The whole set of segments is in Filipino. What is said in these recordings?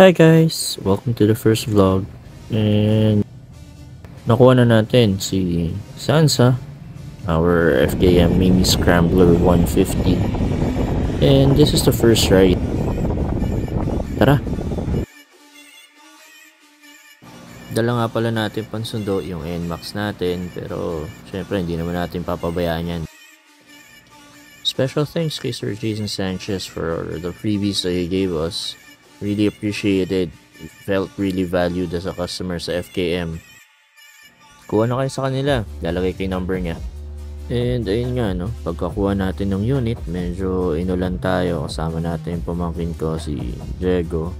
Hi guys! Welcome to the first vlog. And nakuha na natin si Sansa, our FKM Mini Scrambler 150. And this is the first ride. Tara! Dala nga pala natin pansundo yung NMAX natin, pero syempre hindi naman natin papabayaan yan. Special thanks kay Sir Jason Sanchez for the freebies that he gave us. Really appreciated. Felt really valued as a customer sa FKM. Kuha na kayo sa kanila, lalagay kay number niya. And ayun nga no, pagkakuha natin ng unit, medyo inulan tayo. Kasama natin yung pamangkin ko, si Diego.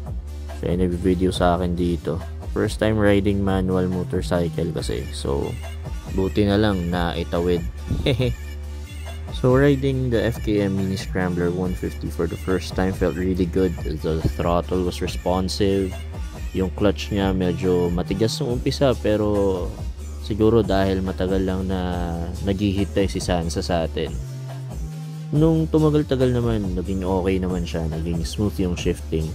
Siya yung nag-video sa akin dito. First time riding manual motorcycle kasi. So, buti na lang na itawid. So riding the FKM Mini Scrambler 150 for the first time felt really good. The throttle was responsive. Yung clutch niya medyo matigas nung umpisa, pero siguro dahil matagal lang na naghihintay si Sansa sa atin. Nung tumagal-tagal naman, naging okay naman siya. Naging smooth yung shifting.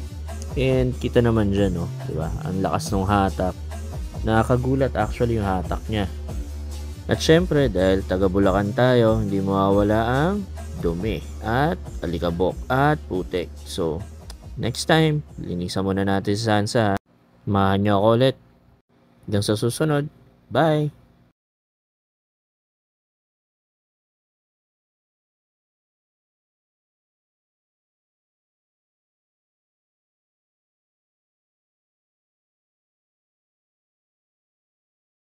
And kita naman dyan, no? Diba? Ang lakas ng hatak. Nakakagulat actually yung hatak niya. At syempre, dahil taga Bulacan tayo, hindi mawawala ang dumi at alikabok at putik. So, next time, linisan muna natin si Sansa. Samahan niyo ako ulit. Hanggang sa susunod. Bye!